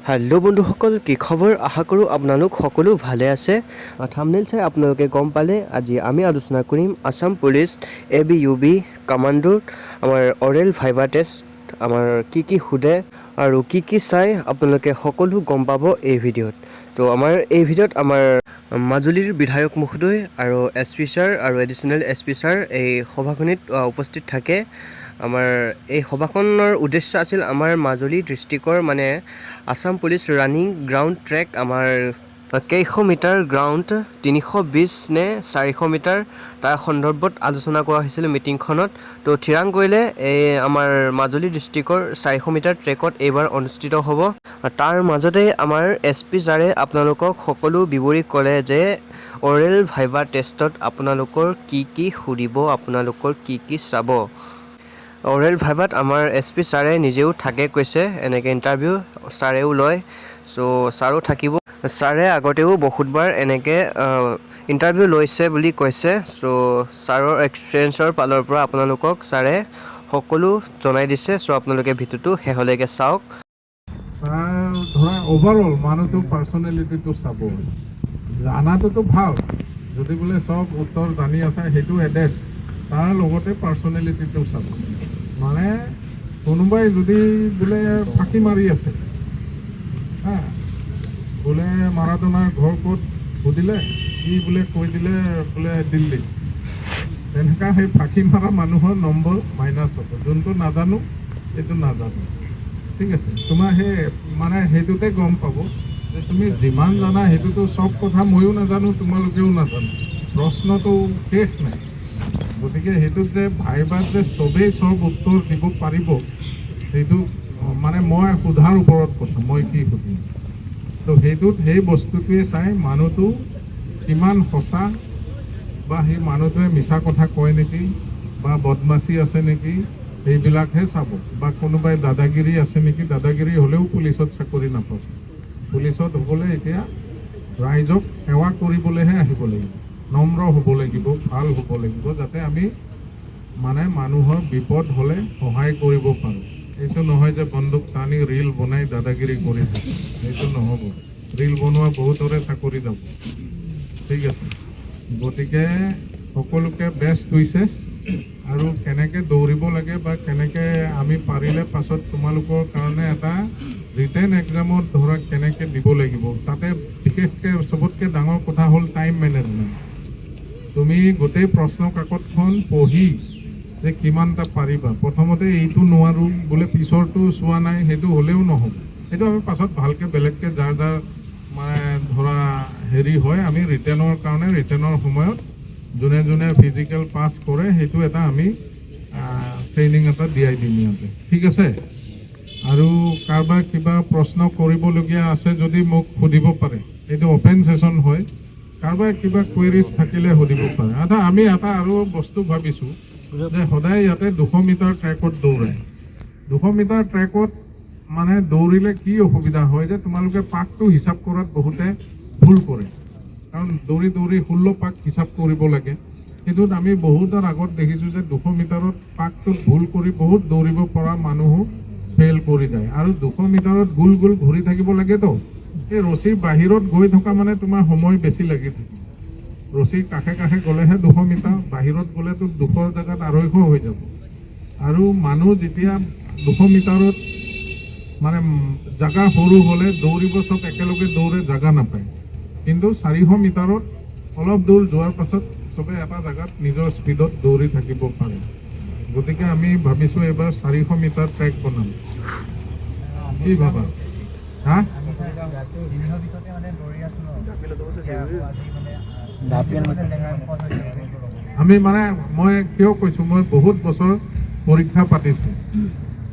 Hello' বন্ধুসকল, কি খবৰ? আশা কৰোঁ আপোনালোক সকলো ভালে আছে। থাম্বনেইল চাই আপোনালোকে গম পালে আজি আমি আলোচনা কৰিম আছাম পুলিচ ABUB কামাণ্ডোৰ আমাৰ অৰেল ভাইভা টেষ্ট আমাৰ কি সোধে আৰু কি চাই আপোনালোকে সকলো গম পাব এই ভিডিঅ'ত। তো আমাৰ এই ভিডিঅ'ত আমাৰ মাজুলীৰ বিধায়ক মহোদয় আৰু SP ছাৰ আৰু এডিশ্যনেল SP ছাৰ এই সভাখনিত উপস্থিত থাকে। আমাৰ এই সভাখনৰ উদ্দেশ্য আছিল আমাৰ মাজুলী ডিষ্ট্ৰিক্টৰ মানে Assam police running ground track আমাৰ কেইশ মিটাৰ গ্ৰাউণ্ড 320 নে 400 মিটাৰ তাৰ সন্দৰ্ভত আলোচনা কৰা হৈছিল মিটিংখনত। তো থিৰাং কৰিলে এই আমাৰ মাজুলী ডিষ্ট্ৰিক্টৰ 400 মিটাৰ ট্ৰেকত এইবাৰ অনুষ্ঠিত হ'ব। তাৰ মাজতে আমাৰ SP ছাৰে আপোনালোকক সকলো বিৱৰি ক'লে যে অৰেল ভাইভা টেষ্টত আপোনালোকৰ কি সুধিব, আপোনালোকৰ কি চাব। অৰেল ভাইভাত আমাৰ SP ছাৰে নিজেও থাকে কৈছে, এনেকৈ ইণ্টাৰভিউ ছাৰেও লয়। চ' ছাৰো থাকিব। ছাৰে আগতেও বহুতবাৰ এনেকৈ ইণ্টাৰভিউ লৈছে বুলি কৈছে। চ' ছাৰৰ এক্সপিৰিয়েঞ্চৰ ফালৰ পৰা আপোনালোকক ছাৰে সকলো জনাই দিছে। চ' আপোনালোকে ভিডিঅ'টো শেষলৈকে চাওক। ধৰা অভাৰঅল মানুহটো পাৰ্চনেলিটিটো চাব। জানাটোতো ভাল, যদি বোলে চব উত্তৰ জানি আছে সেইটো এডেড, তাৰ লগতে পাৰ্চনেলিটিটো চাব। মানে কোনোবাই যদি বোলে ফাঁকি মাৰি আছে, বোলে মাৰাডোনাৰ ঘৰ ক'ত সুধিলে, কি বোলে কৈ দিলে বোলে দিল্লী, তেনেকুৱা সেই ফাঁকি মাৰা মানুহৰ নম্বৰ মাইনাছ হ'ব। যোনটো নাজানো সেইটো নাজানো, ঠিক আছে। তোমাৰ সেই মানে সেইটোতে গম পাব যে তুমি যিমান জানা সেইটোতো চব কথা ময়ো নাজানো, তোমালোকেও নাজানো, প্ৰশ্নটো শেষ নাই। গতিকে সেইটোত যে ভাইভাত যে চবেই চব উত্তৰ দিব পাৰিব সেইটো মানে মই সোধাৰ ওপৰত কথা, মই কি সুধিম। তো সেইটোত সেই বস্তুটোৱে চাই মানুহটো কিমান সঁচা, বা সেই মানুহটোৱে মিছা কথা কয় নেকি, বা বদমাচি আছে নেকি, সেইবিলাকহে চাব। বা কোনোবাই দাদাগিৰি আছে নেকি, দাদাগিৰি হ'লেও পুলিচত চাকৰি নাপাব। পুলিচত হ'বলৈ এতিয়া ৰাইজক সেৱা কৰিবলৈহে আহিব লাগিব, নম্ৰ হ'ব লাগিব, ভাল হ'ব লাগিব, যাতে আমি মানে মানুহৰ বিপদ হ'লে সহায় কৰিব পাৰোঁ। এইটো নহয় যে বন্দুক টানি ৰীল বনাই দাদাগিৰি কৰি থাকে, সেইটো নহ'ব। ৰীল বনোৱা বহুতৰে চাকৰি যাব, ঠিক আছে। গতিকে সকলোকে বেষ্ট উইচেছ। আৰু কেনেকৈ দৌৰিব লাগে বা কেনেকৈ আমি পাৰিলে পাছত তোমালোকৰ কাৰণে এটা ৰিটেন এক্সামত ধৰা কেনেকৈ দিব লাগিব, তাতে বিশেষকৈ চবতকৈ ডাঙৰ কথা হ'ল টাইম মেনেজমেণ্ট। তুমি গোটেই প্ৰশ্ন কাকতখন পঢ়ি যে কিমানটা পাৰিবা, প্ৰথমতে এইটো নোৱাৰোঁ বোলে পিছৰটো চোৱা নাই, সেইটো হ'লেও নহ'ব। সেইটো আমি পাছত ভালকৈ বেলেগকৈ যাৰ মানে ধৰা হেৰি হয়, আমি ৰিটেনৰ কাৰণে ৰিটেনৰ সময়ত যোনে যোনে ফিজিকেল পাছ কৰে সেইটো এটা আমি ট্ৰেইনিং এটা দিয়াই দিম ইয়াতে, ঠিক আছে। আৰু কাৰোবাৰ কিবা প্ৰশ্ন কৰিবলগীয়া আছে যদি মোক সুধিব পাৰে, এইটো অ'পেন ছেশ্যন হয়। কাৰোবাৰ কিবা কুৱেৰিজ থাকিলে সুধিব পাৰে। আমি এটা আৰু বস্তু ভাবিছোঁ যে সদায় ইয়াতে 200 মিটাৰ ট্ৰেকত দৌৰাই। 200 মিটাৰ ট্ৰেকত মানে দৌৰিলে কি অসুবিধা হয় যে তোমালোকে পাকটো হিচাপ কৰাত বহুতে ভুল কৰে, কাৰণ দৌৰি 16 পাক হিচাপ কৰিব লাগে। সেইটোত আমি বহুতৰ আগত দেখিছোঁ যে 200 মিটাৰত পাকটো ভুল কৰি বহুত দৌৰিব পৰা মানুহো ফেইল কৰি যায়। আৰু 200 মিটাৰত গোল ঘূৰি থাকিব লাগেতো, এই ৰছীৰ বাহিৰত গৈ থকা মানে তোমাৰ সময় বেছি লাগি থাকে। ৰছীৰ কাষে কাষে গ'লেহে 200 মিটাৰ, বাহিৰত গ'লেতো 200 জেগাত 250 হৈ যাব। আৰু মানুহ যেতিয়া 200 মিটাৰত মানে জেগা সৰু হ'লে দৌৰিব চব একেলগে দৌৰে, জেগা নাপায়। কিন্তু 400 মিটাৰত অলপ দূৰ যোৱাৰ পাছত চবে এটা জেগাত নিজৰ স্পীডত দৌৰি থাকিব পাৰে। গতিকে আমি ভাবিছোঁ এইবাৰ 400 মিটাৰ ট্ৰেক বনাম। কি ভাবা? আমি মানে মই কিয় কৈছোঁ, মই বহুত বছৰ পৰীক্ষা পাতিছোঁ।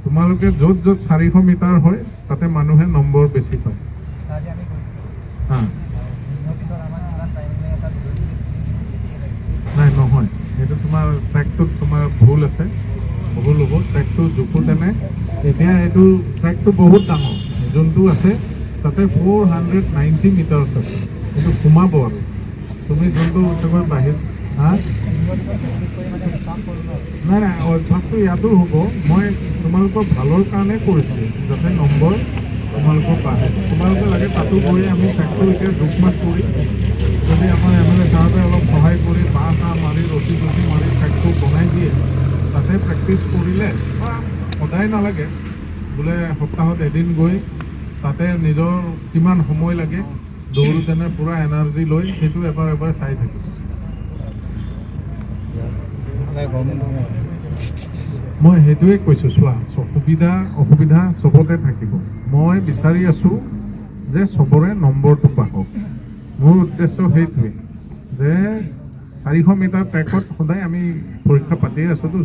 তোমালোকে য'ত 400 মিটাৰ হয় তাতে মানুহে নম্বৰ বেছি পায়। নাই নহয়, সেইটো তোমাৰ ট্ৰেকটোত তোমাৰ ভুল আছে, ভুল হ'ব। ট্ৰেকটো জোখোতেনে এতিয়া এইটো ট্ৰেকটো বহুত ডাঙৰ, যোনটো আছে তাতে 490 মিটাৰ্ছ আছে, সেইটো সোমাব। আৰু তুমি যোনটো চাগৈ বাহিৰ নাই অভ্যাসটো ইয়াতো হ'ব। মই তোমালোকৰ ভালৰ কাৰণে কৰিছোঁ, যাতে নম্বৰ তোমালোকৰ পায়। তোমালোকে লাগে তাতো গৈ আমি ট্ৰেকটো এতিয়া জোখমাখ কৰি যদি আমাৰ MLA চাহাবে অলপ সহায় কৰি বাঁহ চাহ মাৰি ৰছী মাৰি ট্ৰেকটো বনাই দিয়ে তাতে প্ৰেক্টিচ কৰিলে বা সদায় নালাগে বোলে সপ্তাহত এদিন গৈ তাতে নিজৰ কিমান সময় লাগে দৌৰোতেনে পূৰা এনাৰ্জি লৈ সেইটো এবাৰ চাই থাকিব। মই সেইটোৱে কৈছোঁ, চোৱা সুবিধা অসুবিধা চবতে থাকিব। মই বিচাৰি আছোঁ যে চবৰে নম্বৰটো বাঢ়ক। মোৰ উদ্দেশ্য সেইটোৱে যে 400 মিটাৰ ট্ৰেকত সদায় আমি পৰীক্ষা পাতিয়ে আছোঁতো,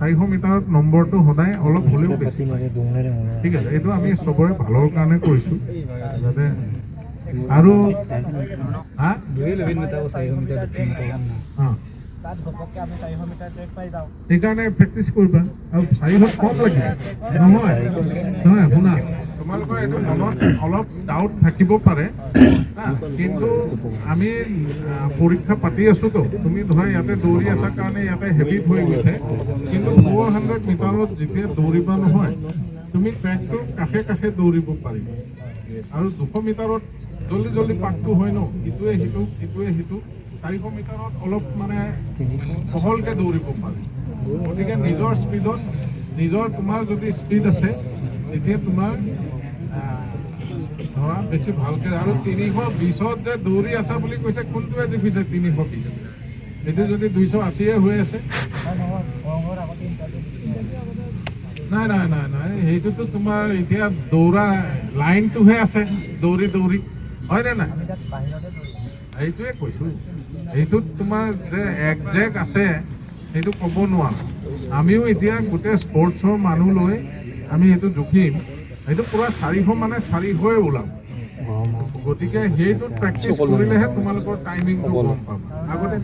400 মিটাৰত নম্বৰটো সদায় অলপ হ'লেও বেছি পায়। ঠিক আছে, এইটো আমি চবৰে ভালৰ কাৰণে কৰিছোঁ যাতে আৰু সেইকাৰণে প্ৰেক্টিচ কৰিবা আৰু 400 কম লাগিব নহয় শুনা, তোমালোকৰ এইটো মনত অলপ ডাউট থাকিব পাৰে কিন্তু আমি পৰীক্ষা পাতি আছোঁতো, তুমি ধৰা ইয়াতে দৌৰি আছা কাৰণে ইয়াতে হেবিট হৈ গৈছে, কিন্তু 400 মিটাৰত যেতিয়া দৌৰিবা নহয় তুমি ট্ৰেকটোৰ কাষে কাষে দৌৰিব পাৰিবা আৰু 200 মিটাৰত জল্দি পাকটো হয় ন, ইটোৱে সিটো 400 মিটাৰত অলপ মানে সহলকৈ দৌৰিব পাৰে। গতিকে নিজৰ স্পীডত তোমাৰ যদি স্পীড আছে তেতিয়া তোমাৰ ধৰা বেছি ভালকৈ আৰু 320ত যে দৌৰি আছা বুলি কৈছে কোনটোৱে দেখিছে 320 এইটো যদি 280 হৈ আছে নাই সেইটোতো তোমাৰ এতিয়া দৌৰা লাইনটোহে আছে দৌৰি হয়নে নাই? সেইটোৱে কৈছোঁ, সেইটোত তোমাৰ যে একজেক্ট আছে সেইটো ক'ব নোৱাৰোঁ। আমিও এতিয়া গোটেই স্পৰ্টছৰ মানুহ লৈ আমি সেইটো জুখিম, সেইটো পূৰা 400 মানে 400ই ওলাম। গতিকে সেইটোত প্ৰেক্টিচ কৰিলেহে তোমালোকৰ টাইমিংটো গম পাবা। আগতে